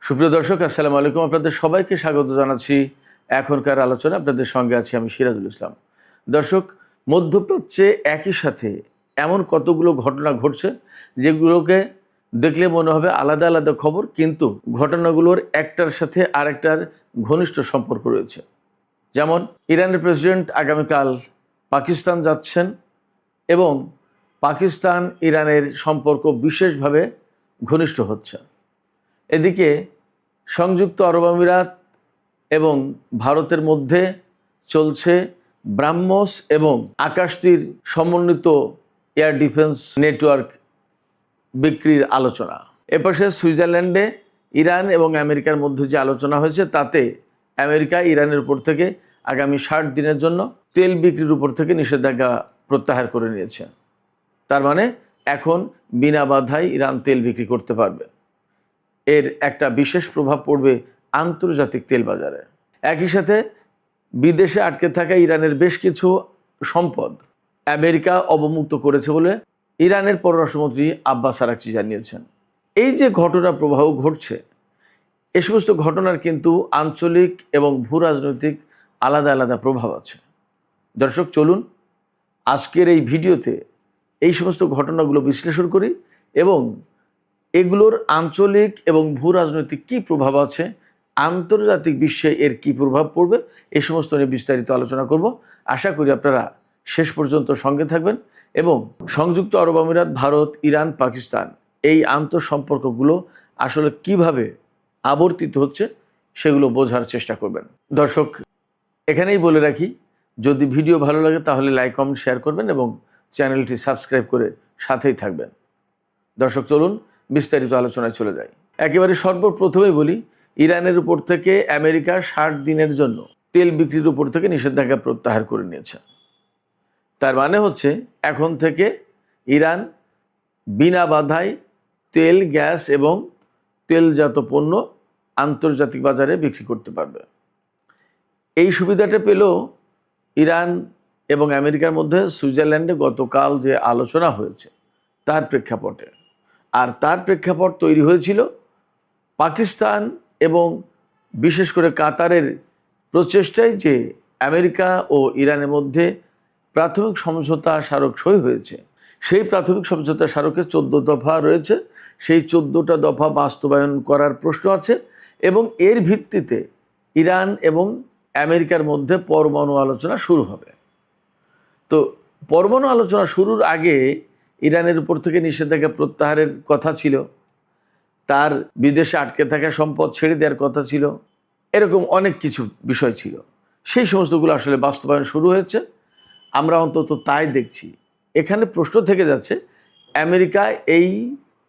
সুপ্রিয় দর্শক, আসসালামু আলাইকুম। আপনাদের সবাইকে স্বাগত জানাচ্ছি এখনকার আলোচনা। আপনাদের সঙ্গে আছি আমি সিরাজুল ইসলাম। দর্শক, মধ্যপ্রাচ্যে একই সাথে এমন কতগুলো ঘটনা ঘটছে যেগুলোকে দেখলে মনে হবে আলাদা আলাদা খবর, কিন্তু ঘটনাগুলোর একটার সাথে আরেকটার ঘনিষ্ঠ সম্পর্ক রয়েছে। যেমন ইরানের প্রেসিডেন্ট আগামীকাল পাকিস্তান যাচ্ছেন এবং পাকিস্তান ইরানের সম্পর্ক বিশেষভাবে ঘনিষ্ঠ হচ্ছে। এদিকে সংযুক্ত আরব আমিরাত এবং ভারতের মধ্যে চলছে ব্রাহ্মস এবং আকাশতীর সমন্বিত এয়ার ডিফেন্স নেটওয়ার্ক বিক্রির আলোচনা। এপাশে সুইজারল্যান্ডে ইরান এবং আমেরিকার মধ্যে যে আলোচনা হয়েছে তাতে আমেরিকা ইরানের উপর থেকে আগামী 60 দিনের জন্য তেল বিক্রির উপর থেকে নিষেধাজ্ঞা প্রত্যাহার করে নিয়েছে। তার মানে এখন বিনা বাধায় ইরান তেল বিক্রি করতে পারবে। এর একটা বিশেষ প্রভাব পড়বে আন্তর্জাতিক তেল বাজারে। একই সাথে বিদেশে আটকে থাকা ইরানের বেশ কিছু সম্পদ আমেরিকা অবমুক্ত করেছে বলে ইরানের পররাষ্ট্রমন্ত্রী আব্বাস আরাকচি জানিয়েছেন। এই যে ঘটনা প্রবাহ ঘটছে, এ সমস্ত ঘটনার কিন্তু আঞ্চলিক এবং ভূ রাজনৈতিক আলাদা আলাদা প্রভাব আছে। দর্শক, চলুন আজকের এই ভিডিওতে এই সমস্ত ঘটনাগুলো বিশ্লেষণ করি এবং এগুলোর আঞ্চলিক এবং ভূ রাজনৈতিক কী প্রভাব আছে, আন্তর্জাতিক বিশ্বে এর কী প্রভাব পড়বে, এই সমস্ত নিয়ে বিস্তারিত আলোচনা করব। আশা করি আপনারা শেষ পর্যন্ত সঙ্গে থাকবেন এবং সংযুক্ত আরব আমিরাত, ভারত, ইরান, পাকিস্তান এই আন্তঃসম্পর্কগুলো আসলে কিভাবে আবর্তিত হচ্ছে সেগুলো বোঝার চেষ্টা করবেন। দর্শক, এখানেই বলে রাখি, যদি ভিডিও ভালো লাগে তাহলে লাইক, কমেন্ট, শেয়ার করবেন এবং চ্যানেলটি সাবস্ক্রাইব করে সাথেই থাকবেন। দর্শক, চলুন বিস্তারিত আলোচনায় চলে যায়। একেবারে সর্বপ্রথমেই বলি, ইরানের উপর থেকে আমেরিকা 60 দিনের জন্য তেল বিক্রির উপর থেকে নিষেধাজ্ঞা প্রত্যাহার করে নিয়েছে। তার মানে হচ্ছে এখন থেকে ইরান বিনা বাধায় তেল, গ্যাস এবং তেলজাত পণ্য আন্তর্জাতিক বাজারে বিক্রি করতে পারবে। এই সুবিধাটা পেল ইরান এবং আমেরিকার মধ্যে সুইজারল্যান্ডে গতকাল যে আলোচনা হয়েছে তার প্রেক্ষাপটে। আর তার প্রেক্ষাপট তৈরি হয়েছিল পাকিস্তান এবং বিশেষ করে কাতারের প্রচেষ্টায় যে আমেরিকা ও ইরানের মধ্যে প্রাথমিক সমঝোতা স্মারক সই হয়েছে। সেই প্রাথমিক সমঝোতা স্মারকে 14 দফা রয়েছে। সেই 14টা দফা বাস্তবায়ন করার প্রশ্ন আছে এবং এর ভিত্তিতে ইরান এবং আমেরিকার মধ্যে পরমাণু আলোচনা শুরু হবে। তো পরমাণু আলোচনা শুরুর আগে ইরানের উপর থেকে নিষেধাজ্ঞা প্রত্যাহারের কথা ছিল, তার বিদেশে আটকে থাকা সম্পদ ছেড়ে দেওয়ার কথা ছিল, এরকম অনেক কিছু বিষয় ছিল। সেই সমস্তগুলো আসলে বাস্তবায়ন শুরু হয়েছে, আমরা অন্তত তাই দেখছি। এখানে প্রশ্ন থেকে যাচ্ছে আমেরিকা এই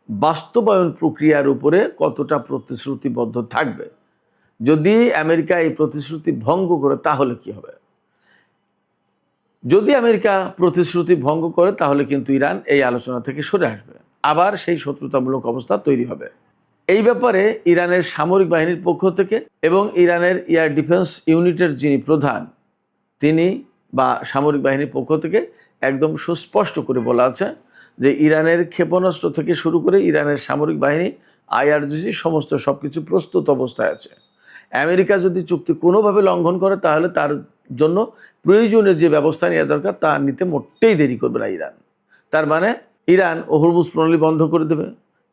বাস্তবায়ন প্রক্রিয়ার উপরে কতটা প্রতিশ্রুতিবদ্ধ থাকবে। যদি আমেরিকা এই প্রতিশ্রুতি ভঙ্গ করে তাহলে কি হবে? যদি আমেরিকা প্রতিশ্রুতি ভঙ্গ করে তাহলে কিন্তু ইরান এই আলোচনা থেকে সরে আসবে, আবার সেই শত্রুতামূলক অবস্থা তৈরি হবে। এই ব্যাপারে ইরানের সামরিক বাহিনীর পক্ষ থেকে এবং ইরানের এয়ার ডিফেন্স ইউনিটের যিনি প্রধান, তিনি বা সামরিক বাহিনীর পক্ষ থেকে একদম সুস্পষ্ট করে বলা আছে যে ইরানের ক্ষেপণাস্ত্র থেকে শুরু করে ইরানের সামরিক বাহিনী, IRGC সমস্ত সব কিছু প্রস্তুত অবস্থায় আছে। আমেরিকা যদি চুক্তি কোনোভাবে লঙ্ঘন করে তাহলে তার জন্য প্রয়োজনীয় যে ব্যবস্থা নেওয়া দরকার তা নিতে মোটেই দেরি করবে না ইরান। তার মানে ইরান হরমুজ প্রণালী বন্ধ করে দেবে,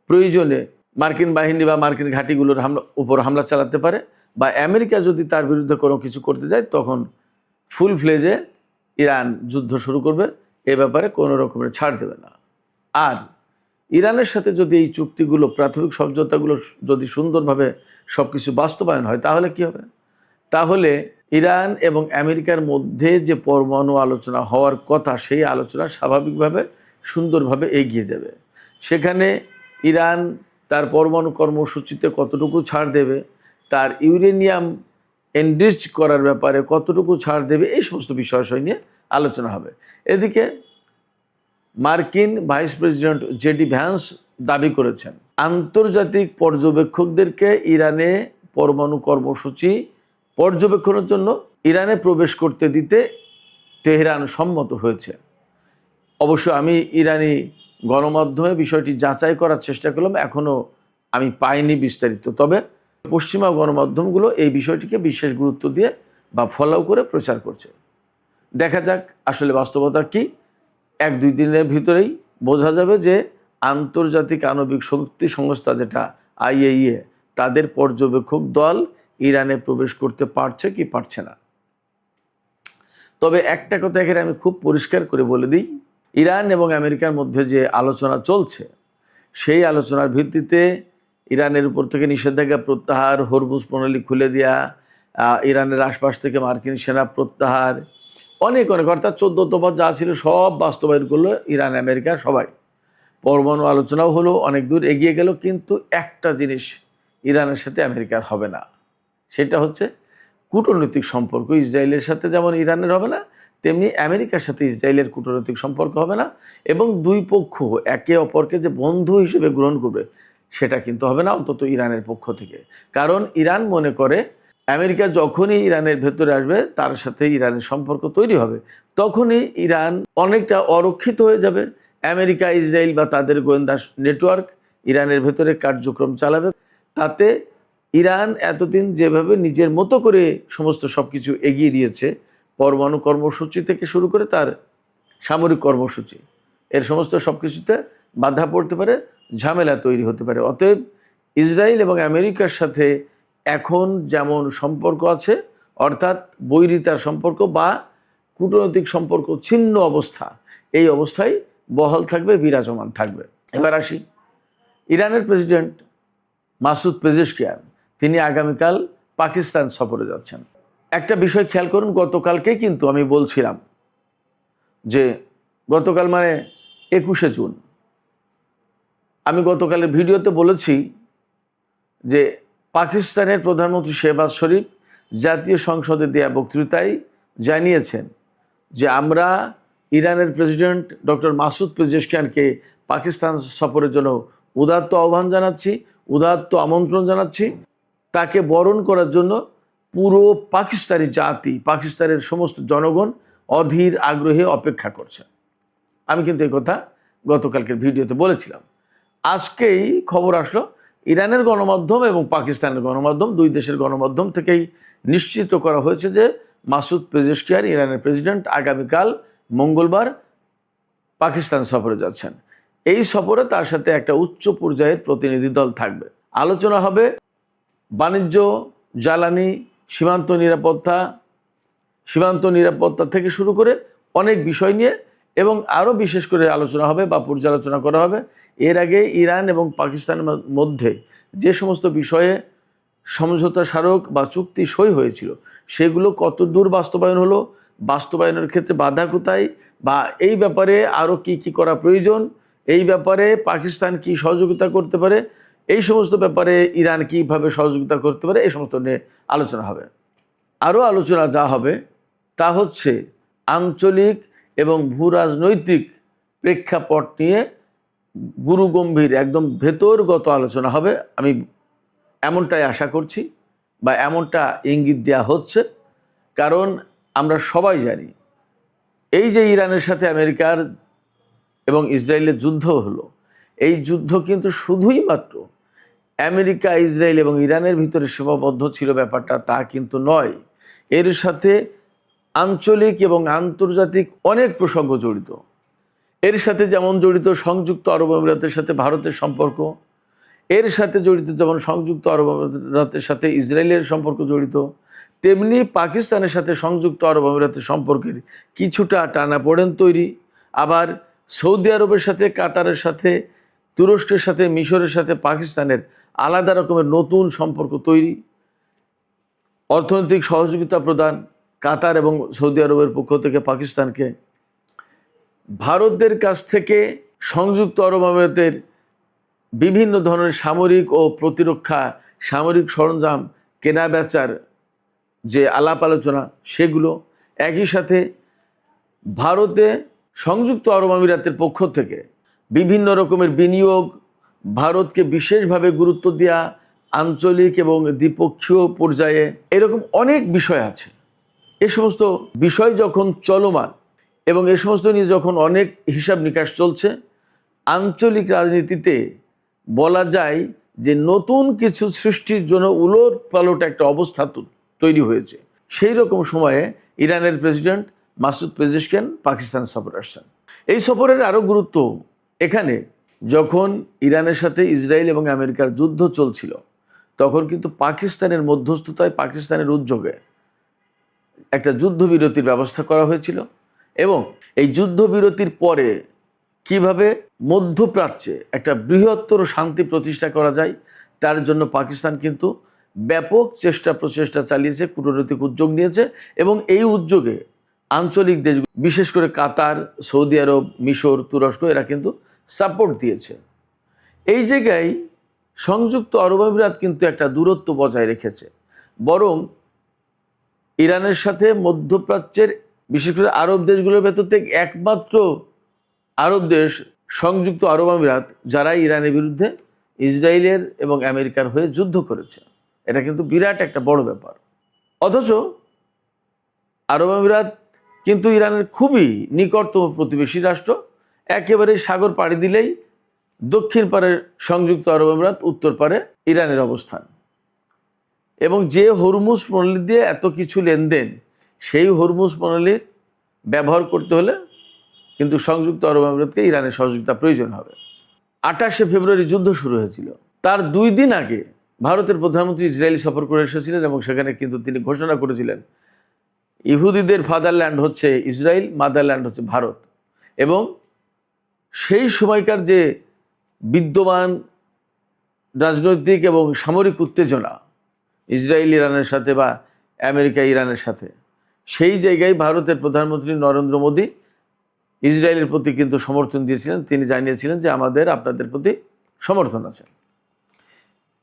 প্রয়োজনে মার্কিন বাহিনী বা মার্কিন ঘাঁটিগুলোর উপর হামলা চালাতে পারে, বা আমেরিকা যদি তার বিরুদ্ধে কোনো কিছু করতে যায় তখন ফুল ফ্লেজে ইরান যুদ্ধ শুরু করবে। এ ব্যাপারে কোনো রকমের ছাড় দেবে না। আর ইরানের সাথে যদি এই চুক্তিগুলো, প্রাথমিক সমঝোতাগুলো যদি সুন্দরভাবে সব কিছু বাস্তবায়ন হয় তাহলে কি হবে? তাহলে ইরান এবং আমেরিকার মধ্যে যে পরমাণু আলোচনা হওয়ার কথা, সেই আলোচনা স্বাভাবিকভাবে সুন্দরভাবে এগিয়ে যাবে। সেখানে ইরান তার পরমাণু কর্মসূচিতে কতটুকু ছাড় দেবে, তার ইউরেনিয়াম এনরিচ করার ব্যাপারে কতটুকু ছাড় দেবে, এই সমস্ত বিষয় নিয়ে আলোচনা হবে। এদিকে মার্কিন ভাইস প্রেসিডেন্ট JD ভ্যান্স দাবি করেছেন আন্তর্জাতিক পর্যবেক্ষকদেরকে ইরানে পরমাণু কর্মসূচি পর্যবেক্ষণের জন্য ইরানে প্রবেশ করতে দিতে তেহরান সম্মত হয়েছে। অবশ্য আমি ইরানি গণমাধ্যমে বিষয়টি যাচাই করার চেষ্টা করলাম, এখনও আমি পাইনি বিস্তারিত। তবে পশ্চিমা গণমাধ্যমগুলো এই বিষয়টিকে বিশেষ গুরুত্ব দিয়ে বা ফলো করে প্রচার করছে। দেখা যাক আসলে বাস্তবতা কি। 1-2 দিনের ভিতরেই বোঝা যাবে যে আন্তর্জাতিক আণবিক শক্তি সংস্থা যেটা IAEA তাদের পর্যবেক্ষক দল ইরানে প্রবেশ করতে পারছে কি পারছে না। তবে একটা কথা এখানে আমি খুব পরিষ্কার করে বলে দিই, ইরান এবং আমেরিকার মধ্যে যে আলোচনা চলছে সেই আলোচনার ভিত্তিতে ইরানের উপর থেকে নিষেধাজ্ঞা প্রত্যাহার, হরমুজ প্রণালী খুলে দেওয়া, ইরানের আশপাশ থেকে মার্কিন সেনা প্রত্যাহার, অনেক অর্থাৎ 14 দফা যা ছিল সব বাস্তবায়ন করলো ইরান আমেরিকা সবাই। পরমাণু আলোচনাও হলো, অনেক দূর এগিয়ে গেল, কিন্তু একটা জিনিস ইরানের সাথে আমেরিকার হবে না, সেটা হচ্ছে কূটনৈতিক সম্পর্ক। ইসরায়েলের সাথে যেমন ইরানের হবে না, তেমনি আমেরিকার সাথে ইসরায়েলের কূটনৈতিক সম্পর্ক হবে না, এবং দুই পক্ষ একে অপরকে যে বন্ধু হিসেবে গ্রহণ করবে সেটা কিন্তু হবে না, অন্তত ইরানের পক্ষ থেকে। কারণ ইরান মনে করে আমেরিকা যখনই ইরানের ভেতরে আসবে তার সাথে ইরানের সম্পর্ক তৈরি হবে, তখনই ইরান অনেকটা অরক্ষিত হয়ে যাবে। আমেরিকা, ইসরায়েল বা তাদের গোয়েন্দা নেটওয়ার্ক ইরানের ভেতরে কার্যক্রম চালাবে। তাতে ইরান এতদিন যেভাবে নিজের মতো করে সমস্ত সব কিছু এগিয়ে দিয়েছে, পরমাণু কর্মসূচি থেকে শুরু করে তার সামরিক কর্মসূচি, এর সমস্ত সব কিছুতে বাধা পড়তে পারে, ঝামেলা তৈরি হতে পারে। অতএব ইসরায়েল এবং আমেরিকার সাথে এখন যেমন সম্পর্ক আছে, অর্থাৎ বৈরিতার সম্পর্ক বা কূটনৈতিক সম্পর্ক ছিন্ন অবস্থা, এই অবস্থায় বহাল থাকবে, বিরাজমান থাকবে। এবার আসি, ইরানের প্রেসিডেন্ট মাসুদ পেজেশকিয়ান তিনি আগামীকাল পাকিস্তান সফরে যাচ্ছেন। একটা বিষয় খেয়াল করুন, গতকালকে কিন্তু আমি বলছিলাম যে গতকাল মানে 21শে জুন, আমি গতকালের ভিডিওতে বলেছি যে পাকিস্তানের প্রধানমন্ত্রী শেহবাজ শরীফ জাতীয় সংসদে দেয়া বক্তৃতায় জানিয়েছেন যে আমরা ইরানের প্রেসিডেন্ট ডক্টর মাসুদ পেজেশকিয়ানকে পাকিস্তান সফরের জন্য উদাত্ত আহ্বান জানাচ্ছি, উদাত্ত আমন্ত্রণ জানাচ্ছি। তাকে বরণ করার জন্য পুরো পাকিস্তানি জাতি, পাকিস্তানের সমস্ত জনগণ অধীর আগ্রহে অপেক্ষা করছে। আমি কিন্তু এই কথা গতকালকের ভিডিওতে বলেছিলাম। আজকেই খবর আসলো ইরানের গণমাধ্যম এবং পাকিস্তানের গণমাধ্যম, দুই দেশের গণমাধ্যম থেকেই নিশ্চিত করা হয়েছে যে মাসুদ পেজেশকিয়ান ইরানের প্রেসিডেন্ট আগামীকাল মঙ্গলবার পাকিস্তান সফরে যাচ্ছেন। এই সফরে তার সাথে একটা উচ্চ পর্যায়ের প্রতিনিধি দল থাকবে। আলোচনা হবে বাণিজ্য, জ্বালানি, সীমান্ত নিরাপত্তা থেকে শুরু করে অনেক বিষয় নিয়ে, এবং আরও বিশেষ করে আলোচনা হবে বা পর্যালোচনা করা হবে এর আগে ইরান এবং পাকিস্তানের মধ্যে যে সমস্ত বিষয়ে সমঝোতা স্মারক বা চুক্তি সই হয়েছিল সেগুলো কত দূর বাস্তবায়ন হলো, বাস্তবায়নের ক্ষেত্রে বাধা কোথায়, বা এই ব্যাপারে আরও কি করা প্রয়োজন, এই ব্যাপারে পাকিস্তান কি সহযোগিতা করতে পারে, এই সমস্ত ব্যাপারে ইরান কীভাবে সহযোগিতা করতে পারে, এই সমস্ত নিয়ে আলোচনা হবে। আরও আলোচনা যা হবে তা হচ্ছে আঞ্চলিক এবং ভূরাজনৈতিক প্রেক্ষাপট নিয়ে গুরুগম্ভীর একদম ভেতরগত আলোচনা হবে। আমি এমনটাই আশা করছি বা এমনটা ইঙ্গিত দেওয়া হচ্ছে, কারণ আমরা সবাই জানি এই যে ইরানের সাথে আমেরিকার এবং ইসরায়েলের যুদ্ধ হলো, এই যুদ্ধ কিন্তু শুধুই মাত্র আমেরিকা, ইসরায়েল এবং ইরানের ভিতরে সীমাবদ্ধ ছিল ব্যাপারটা তা কিন্তু নয়। এর সাথে আঞ্চলিক এবং আন্তর্জাতিক অনেক প্রসঙ্গ জড়িত। এর সাথে যেমন জড়িত সংযুক্ত আরব আমিরাতের সাথে ভারতের সম্পর্ক, এর সাথে জড়িত যেমন সংযুক্ত আরব আমিরাতের সাথে ইসরায়েলের সম্পর্ক জড়িত, তেমনি পাকিস্তানের সাথে সংযুক্ত আরব আমিরাতের সম্পর্কের কিছুটা টানাপোড়েন তৈরি। আবার সৌদি আরবের সাথে, কাতারের সাথে, তুরস্কের সাথে, মিশরের সাথে পাকিস্তানের আলাদা রকমের নতুন সম্পর্ক তৈরি। অর্থনৈতিক সহযোগিতা প্রদান কাতার এবং সৌদি আরবের পক্ষ থেকে পাকিস্তানকে, ভারতের কাছ থেকে সংযুক্ত আরব আমিরাতের বিভিন্ন ধরনের সামরিক ও প্রতিরক্ষা সামরিক সরঞ্জাম কেনা বেচার যে আলাপ আলোচনা সেগুলো, একই সাথে ভারতে সংযুক্ত আরব আমিরাতের পক্ষ থেকে বিভিন্ন রকমের বিনিয়োগ, ভারতকে বিশেষভাবে গুরুত্ব দেওয়া আঞ্চলিক এবং দ্বিপক্ষীয় পর্যায়ে, এরকম অনেক বিষয় আছে। এ সমস্ত বিষয় যখন চলমান এবং এ সমস্ত নিয়ে যখন অনেক হিসাব নিকাশ চলছে, আঞ্চলিক রাজনীতিতে বলা যায় যে নতুন কিছু সৃষ্টির জন্য উলট পালট একটা অবস্থা তৈরি হয়েছে, সেই রকম সময়ে ইরানের প্রেসিডেন্ট মাসুদ পেজেশকিয়ান পাকিস্তান সফরে আসছেন। এই সফরের আরও গুরুত্ব এখানে, যখন ইরানের সাথে ইসরায়েল এবং আমেরিকার যুদ্ধ চলছিল তখন কিন্তু পাকিস্তানের মধ্যস্থতায়, পাকিস্তানের উদ্যোগে একটা যুদ্ধবিরতির ব্যবস্থা করা হয়েছিল এবং এই যুদ্ধবিরতির পরে কিভাবে মধ্যপ্রাচ্যে একটা বৃহত্তর শান্তি প্রতিষ্ঠা করা যায় তার জন্য পাকিস্তান কিন্তু ব্যাপক প্রচেষ্টা চালিয়েছে, কূটনৈতিক উদ্যোগ নিয়েছে এবং এই উদ্যোগে আঞ্চলিক দেশ বিশেষ করে কাতার, সৌদি আরব, মিশর, তুরস্ক এরা কিন্তু সাপোর্ট দিয়েছে। এই জায়গায় সংযুক্ত আরব আমিরাত কিন্তু একটা দূরত্ব বজায় রেখেছে, বরং ইরানের সাথে মধ্যপ্রাচ্যের বিশেষ করে আরব দেশগুলোর ভেতর থেকে একমাত্র আরব দেশ সংযুক্ত আরব আমিরাত যারা ইরানের বিরুদ্ধে ইসরায়েলের এবং আমেরিকার হয়ে যুদ্ধ করেছে। এটা কিন্তু বিরাট একটা বড় ব্যাপার। অথচ আরব আমিরাত কিন্তু ইরানের খুবই নিকটতম প্রতিবেশী রাষ্ট্র, একেবারে সাগর পাড়ি দিলেই দক্ষিণ পারে সংযুক্ত আরব আমিরাত, উত্তর পারে ইরানের অবস্থান। এবং যে হরমুজ প্রণালী দিয়ে এত কিছু লেনদেন, সেই হরমুজ প্রণালীর ব্যবহার করতে হলে কিন্তু সংযুক্ত আরব আমিরাতকে ইরানের সহযোগিতা প্রয়োজন হবে। 28শে ফেব্রুয়ারি যুদ্ধ শুরু হয়েছিল, তার 2 দিন আগে ভারতের প্রধানমন্ত্রী ইসরায়েল সফর করে এসেছিলেন এবং সেখানে কিন্তু তিনি ঘোষণা করেছিলেন ইহুদিদের ফাদারল্যান্ড হচ্ছে ইসরায়েল, মাদারল্যান্ড হচ্ছে ভারত। এবং সেই সময়কার যে বিদ্যমান রাজনৈতিক এবং সামরিক উত্তেজনা ইসরায়েল ইরানের সাথে বা আমেরিকা ইরানের সাথে, সেই জায়গায় ভারতের প্রধানমন্ত্রী নরেন্দ্র মোদী ইসরায়েলের প্রতি কিন্তু সমর্থন দিয়েছিলেন। তিনি জানিয়েছিলেন যে আমাদের আপনাদের প্রতি সমর্থন আছে।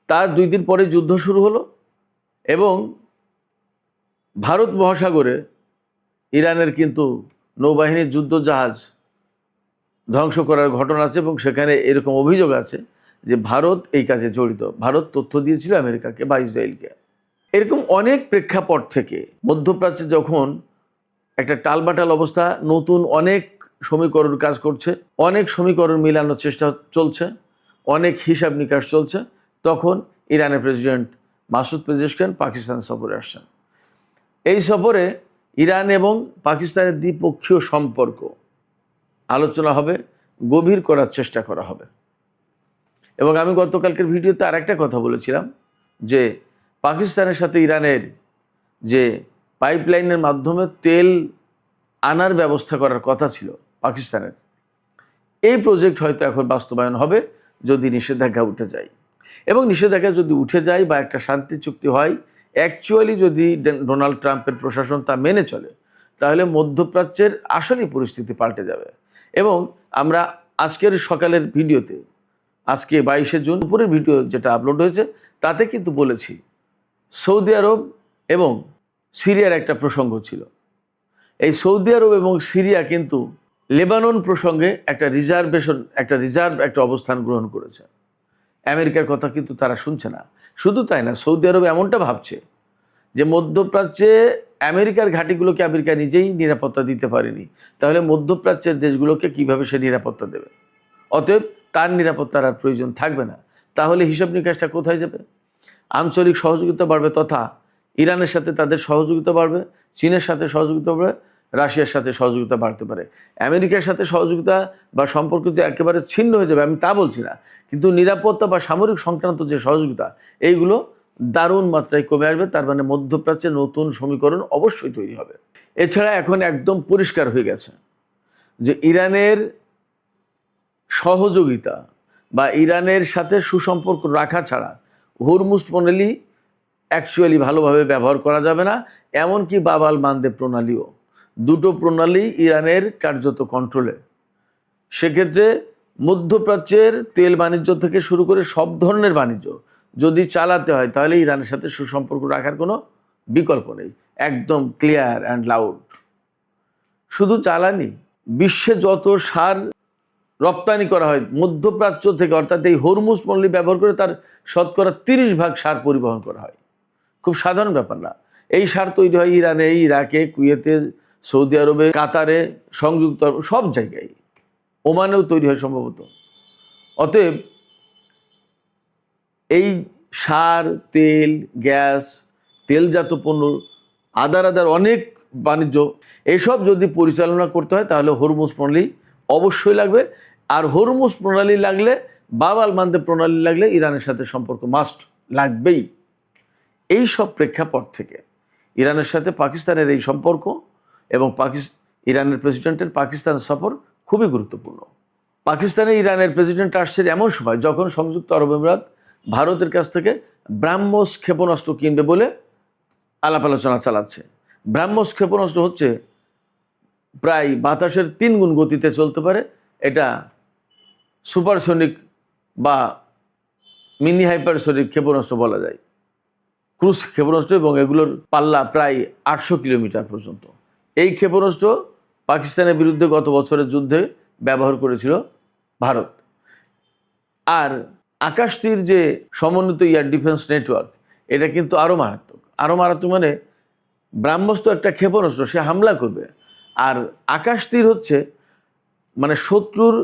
তার 2 দিন পরে যুদ্ধ শুরু হলো এবং ভারত মহাসাগরে ইরানের কিন্তু নৌবাহিনীর যুদ্ধজাহাজ ধ্বংস করার ঘটনা আছে এবং সেখানে এরকম অভিযোগ আছে যে ভারত এই কাজে জড়িত। ভারত তথ্য দিয়েছিল আমেরিকাকে বা ইসরায়েলকে। এরকম অনেক প্রেক্ষাপট থেকে মধ্যপ্রাচ্যে যখন একটা টালবাটাল অবস্থা, নতুন অনেক সমীকরণ কাজ করছে, অনেক সমীকরণ মিলানোর চেষ্টা চলছে, অনেক হিসাব নিকাশ চলছে, তখন ইরানের প্রেসিডেন্ট মাসুদ পেজেশকিয়ান পাকিস্তান সফরে আসছেন। এই সফরে ইরান এবং পাকিস্তানের দ্বিপক্ষীয় সম্পর্ক আলোচনা হবে, গভীর করার চেষ্টা করা হবে। এবং আমি গতকালকের ভিডিওতে আর একটা কথা বলেছিলাম যে পাকিস্তানের সাথে ইরানের যে পাইপলাইনের মাধ্যমে তেল আনার ব্যবস্থা করার কথা ছিল পাকিস্তানের, এই প্রজেক্ট হয়তো এখন বাস্তবায়ন হবে যদি নিষেধাজ্ঞা উঠে যায়। এবং নিষেধাজ্ঞা যদি উঠে যায় বা একটা শান্তি চুক্তি হয়, অ্যাকচুয়ালি যদি ডোনাল্ড ট্রাম্পের প্রশাসন তা মেনে চলে, তাহলে মধ্যপ্রাচ্যের আসলেই পরিস্থিতি পাল্টে যাবে। এবং আমরা আজকের সকালের ভিডিওতে, আজকে 22শে জুন দুপুরের ভিডিও যেটা আপলোড হয়েছে, তাতে কিন্তু বলেছি সৌদি আরব এবং সিরিয়ার একটা প্রসঙ্গ ছিল। এই সৌদি আরব এবং সিরিয়া কিন্তু লেবানন প্রসঙ্গে একটা রিজার্ভ একটা অবস্থান গ্রহণ করেছে। আমেরিকার কথা কিন্তু তারা শুনছে না। শুধু তাই না, সৌদি আরব এমনটা ভাবছে যে মধ্যপ্রাচ্যে আমেরিকার ঘাঁটিগুলোকে আমেরিকা নিজেই নিরাপত্তা দিতে পারেনি, তাহলে মধ্যপ্রাচ্যের দেশগুলোকে কিভাবে সে নিরাপত্তা দেবে? অতএব তার নিরাপত্তার আর প্রয়োজন থাকবে না। তাহলে হিসাব নিকাশটা কোথায় যাবে? আঞ্চলিক সহযোগিতা বাড়বে, তথা ইরানের সাথে তাদের সহযোগিতা বাড়বে, চীনের সাথে সহযোগিতা বাড়বে, রাশিয়ার সাথে সহযোগিতা বাড়তে পারে। আমেরিকার সাথে সহযোগিতা বা সম্পর্ক যে একেবারে ছিন্ন হয়ে যাবে আমি তা বলছি না, কিন্তু নিরাপত্তা বা সামরিক সংক্রান্ত যে সহযোগিতা, এইগুলো দারুণ মাত্রায় কমে আসবে। তার মানে মধ্যপ্রাচ্যে নতুন সমীকরণ অবশ্যই তৈরি হবে। এছাড়া এখন একদম পরিষ্কার হয়ে গেছে যে ইরানের সহযোগিতা বা ইরানের সাথে সুসম্পর্ক রাখা ছাড়া হরমুজ প্রণালী অ্যাকচুয়ালি ভালোভাবে ব্যবহার করা যাবে না। এমনকি বাব আল মানদেব প্রণালীও, দুটো প্রণালী ইরানের কার্যত কন্ট্রোলে। সেক্ষেত্রে মধ্যপ্রাচ্যের তেল বাণিজ্য থেকে শুরু করে সব ধরনের বাণিজ্য যদি চালাতে হয়, তাহলে ইরানের সাথে সুসম্পর্ক রাখার কোনো বিকল্প নেই। একদম ক্লিয়ার অ্যান্ড লাউড। শুধু জ্বালানি, বিশ্বে যত সার রপ্তানি করা হয় মধ্যপ্রাচ্য থেকে, অর্থাৎ এই হরমুজ প্রণালী ব্যবহার করে তার শতকরা 30% সার পরিবহন করা হয়। খুব সাধারণ ব্যাপার না। এই সার তৈরি হয় ইরানে, ইরাকে, কুয়েতে, সৌদি আরবে, কাতারে, সংযুক্ত আরব, সব জায়গায়, ওমানেও তৈরি হয় সম্ভবত। অতএব এই সার, তেল, গ্যাস, তেলজাত পণ্য, আদার অনেক বাণিজ্য, এসব যদি পরিচালনা করতে হয় তাহলে হরমুজ প্রণালী অবশ্যই লাগবে। আর হরমুজ প্রণালী লাগলে, বাব আল মানদেব প্রণালী লাগলে ইরানের সাথে সম্পর্ক মাস্ট লাগবেই। এই সব প্রেক্ষাপট থেকে ইরানের সাথে পাকিস্তানের এই সম্পর্ক এবং ইরানের প্রেসিডেন্টের পাকিস্তান সফর খুবই গুরুত্বপূর্ণ। পাকিস্তানে ইরানের প্রেসিডেন্ট আসছে এমন সময় যখন সংযুক্ত আরব আমিরাত ভারতের কাছ থেকে ব্রাহ্মস ক্ষেপণাস্ত্র কিনবে বলে আলাপ আলোচনা চালাচ্ছে। ব্রাহ্মস ক্ষেপণাস্ত্র হচ্ছে প্রায় বাতাসের 3 গুণ গতিতে চলতে পারে। এটা সুপারসনিক বা মিনি হাইপারসনিক ক্ষেপণাস্ত্র বলা যায়, ক্রুজ ক্ষেপণাস্ত্র, এবং এগুলোর পাল্লা প্রায় 800 কিলোমিটার পর্যন্ত। এই ক্ষেপণাস্ত্র পাকিস্তানের বিরুদ্ধে গত বছরের যুদ্ধে ব্যবহার করেছিল ভারত। আর আকাশতীর যে সমন্বিত এয়ার ডিফেন্স নেটওয়ার্ক, এটা কিন্তু আরও মারাত্মক। মানে ব্রাহ্মস তো একটা ক্ষেপণাস্ত্র, সে হামলা করবে, আর আকাশতীর হচ্ছে মানে শত্রুর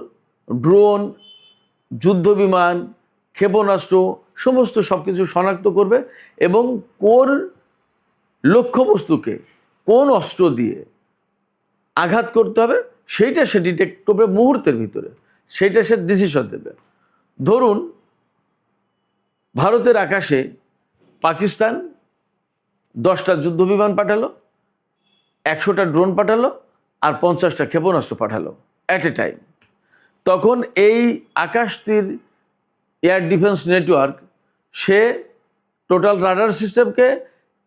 ড্রোন, যুদ্ধ বিমান, ক্ষেপণাস্ত্র সমস্ত সব কিছু শনাক্ত করবে এবং কোন লক্ষ্যবস্তুকে কোন অস্ত্র দিয়ে আঘাত করতে হবে সেইটা সে ডিটেক্ট করবে মুহূর্তের ভিতরে, সেইটা সে ডিসিশন দেবে। ধরুন ভারতের আকাশে পাকিস্তান 10টা যুদ্ধ বিমান পাঠালো, 100টা ড্রোন পাঠালো, আর 50টা ক্ষেপণাস্ত্র পাঠালো অ্যাট এ টাইম। তখন এই আকাশতীর এয়ার ডিফেন্স নেটওয়ার্ক সে টোটাল রাডার সিস্টেমকে,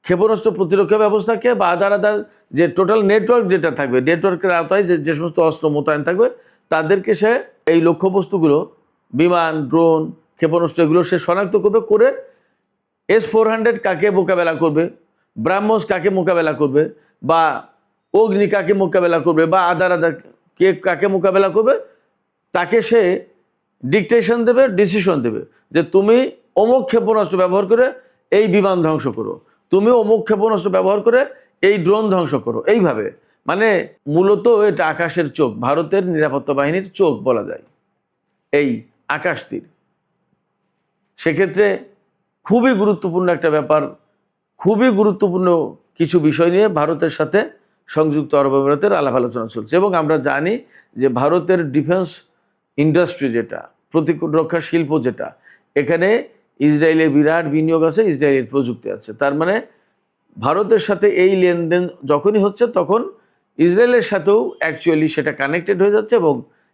ক্ষেপণাস্ত্র প্রতিরক্ষা ব্যবস্থাকে বা আদার যে টোটাল নেটওয়ার্ক যেটা থাকবে, নেটওয়ার্কের আওতায় যে সমস্ত অস্ত্র মোতায়েন থাকবে তাদেরকে সে এই লক্ষ্যবস্তুগুলো, বিমান, ড্রোন, ক্ষেপণাস্ত্র, এগুলো সে শনাক্ত করবে, করে S-400 কাকে মোকাবেলা করবে, ব্রাহ্মস কাকে মোকাবেলা করবে, বা অগ্নি কাকে মোকাবেলা করবে, বা আদার কে কাকে মোকাবেলা করবে, তাকে সে ডিকটেশন দেবে, ডিসিশন দেবে যে তুমি অমুক ক্ষেপণাস্ত্র ব্যবহার করে এই বিমান ধ্বংস করো, তুমি অমুক ক্ষেপণাস্ত্র ব্যবহার করে এই ড্রোন ধ্বংস করো। এইভাবে মানে মূলত এটা আকাশের চোখ, ভারতের নিরাপত্তা বাহিনীর চোখ বলা যায় এই আকাশতীর। সেক্ষেত্রে খুবই গুরুত্বপূর্ণ একটা ব্যাপার, খুবই গুরুত্বপূর্ণ কিছু বিষয় নিয়ে ভারতের সাথে সংযুক্ত আরব আমিরাতের আলাপ আলোচনা চলছে। এবং আমরা জানি যে ভারতের ডিফেন্স ইন্ডাস্ট্রি, যেটা প্রতিরক্ষা শিল্প, যেটা এখানে ইসরায়েলের বিরাট বিনিয়োগ আছে, ইসরায়েলের প্রযুক্তি আছে। তার মানে ভারতের সাথে এই লেনদেন যখনই হচ্ছে তখন ইসরায়েলের সাথেও অ্যাকচুয়ালি সেটা কানেক্টেড হয়ে যাচ্ছে এবং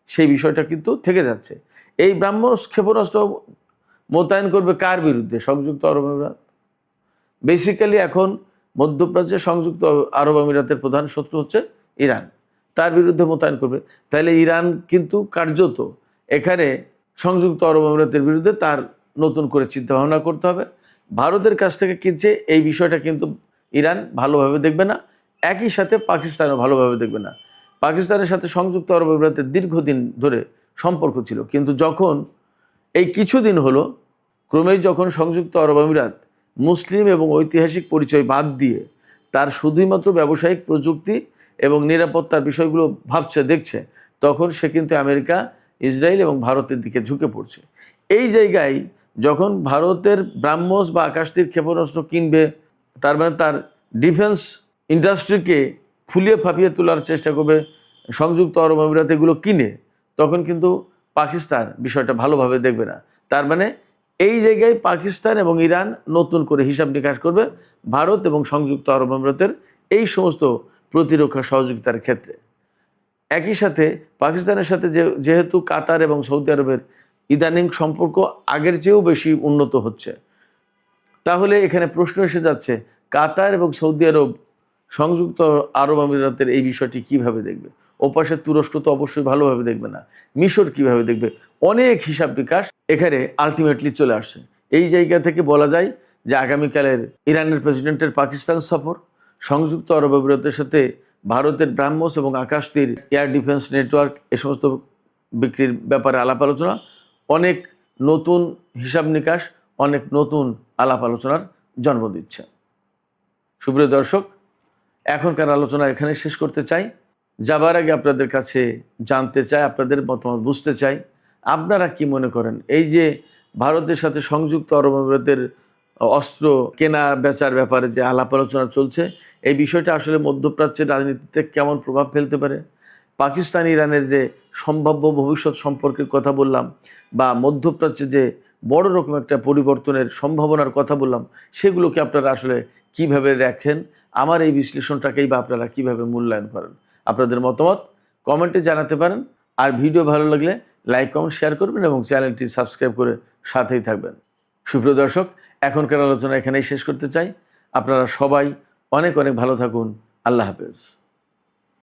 সেই বিষয়টা কিন্তু থেকে যাচ্ছে। এই ব্রাহ্মস ক্ষেপণাস্ত্র মোতায়েন করবে কার বিরুদ্ধে? সংযুক্ত আরব আমিরাত। বেসিক্যালি এখন মধ্যপ্রাচ্যে সংযুক্ত আরব আমিরাতের প্রধান শত্রু হচ্ছে ইরান, তার বিরুদ্ধে মোতায়েন করবে। তাহলে ইরান কিন্তু কার্যত এখানে সংযুক্ত আরব আমিরাতের বিরুদ্ধে তার নতুন করে চিন্তা ভাবনা করতে হবে। ভারতের কাছ থেকে কিনছে এই বিষয়টা কিন্তু ইরান ভালোভাবে দেখবে না, একই সাথে পাকিস্তানও ভালোভাবে দেখবে না। পাকিস্তানের সাথে সংযুক্ত আরব আমিরাতের দীর্ঘদিন ধরে সম্পর্ক ছিল, কিন্তু যখন এই কিছুদিন হলো ক্রমেই যখন সংযুক্ত আরব আমিরাত মুসলিম এবং ঐতিহাসিক পরিচয় বাদ দিয়ে তার শুধুমাত্র ব্যবসায়িক প্রযুক্তি এবং নিরাপত্তার বিষয়গুলো ভাবছে, দেখছে, তখন সে কিন্তু আমেরিকা, ইসরায়েল এবং ভারতের দিকে ঝুঁকে পড়ছে। এই জায়গায় যখন ভারতের ব্রাহ্মস বা আকাশতীর ক্ষেপণাস্ত্র কিনবে, তার মানে তার ডিফেন্স ইন্ডাস্ট্রিকে ফুলিয়ে ফাঁপিয়ে তোলার চেষ্টা করবে সংযুক্ত আরব আমিরাত এগুলো কিনে, তখন কিন্তু পাকিস্তান বিষয়টা ভালোভাবে দেখবে না। তার মানে এই জায়গায় পাকিস্তান এবং ইরান নতুন করে হিসাব নিকাশ করবে ভারত এবং সংযুক্ত আরব আমিরাতের এই সমস্ত প্রতিরক্ষা সহযোগিতার ক্ষেত্রে। একই সাথে পাকিস্তানের সাথে যেহেতু কাতার এবং সৌদি আরবের ইদানিং সম্পর্ক আগের চেয়েও বেশি উন্নত হচ্ছে, তাহলে এখানে প্রশ্ন এসে যাচ্ছে কাতার এবং সৌদি আরব সংযুক্ত আরব আমিরাতের এই বিষয়টি কিভাবে দেখবে? ওপাশে তুরস্ক তো অবশ্যই ভালোভাবে দেখবে না, মিশর কিভাবে দেখবে? অনেক হিসাব বিকাশ এখানে আলটিমেটলি চলে আসছে। এই জায়গা থেকে বলা যায় যে আগামীকালের ইরানের প্রেসিডেন্টের পাকিস্তান সফর, সংযুক্ত আরব আমিরাতের সাথে ভারতের ব্রাহ্মস এবং আকাশতীর এয়ার ডিফেন্স নেটওয়ার্ক, এ সমস্ত বিক্রির ব্যাপারে আলাপ আলোচনা, অনেক নতুন হিসাব নিকাশ, অনেক নতুন আলাপ আলোচনার জন্ম দিচ্ছে। সুপ্রিয় দর্শক, এখনকার আলোচনা এখানে শেষ করতে চাই। যাবার আগে আপনাদের কাছে জানতে চাই, আপনাদের মতামত বুঝতে চাই, আপনারা কি মনে করেন এই যে ভারতের সাথে সংযুক্ত আরব আমিরাতের অস্ত্র কেনা বেচার ব্যাপারে যে আলাপ আলোচনা চলছে, এই বিষয়টা আসলে মধ্যপ্রাচ্যের রাজনীতিতে কেমন প্রভাব ফেলতে পারে, পাকিস্তান ইরানের যে সম্ভাব্য ভবিষ্যৎ সম্পর্কের কথা বললাম, বা মধ্যপ্রাচ্যে যে বড় রকম একটা পরিবর্তনের সম্ভাবনার কথা বললাম, সেগুলোকে আপনারা আসলে কিভাবে দেখেন, আমার এই বিশ্লেষণটাকেই বা আপনারা কিভাবে মূল্যায়ন করেন, আপনাদের মতামত কমেন্টে জানাতে পারেন। আর ভিডিও ভালো লাগলে লাইক কমেন্ট শেয়ার করবেন এবং চ্যানেলটি সাবস্ক্রাইব করে সাথেই থাকবেন। সুপ্রিয় দর্শক, এখনকার আলোচনা এখানেই শেষ করতে চাই। আপনারা সবাই অনেক অনেক ভালো থাকুন। আল্লাহ হাফেজ।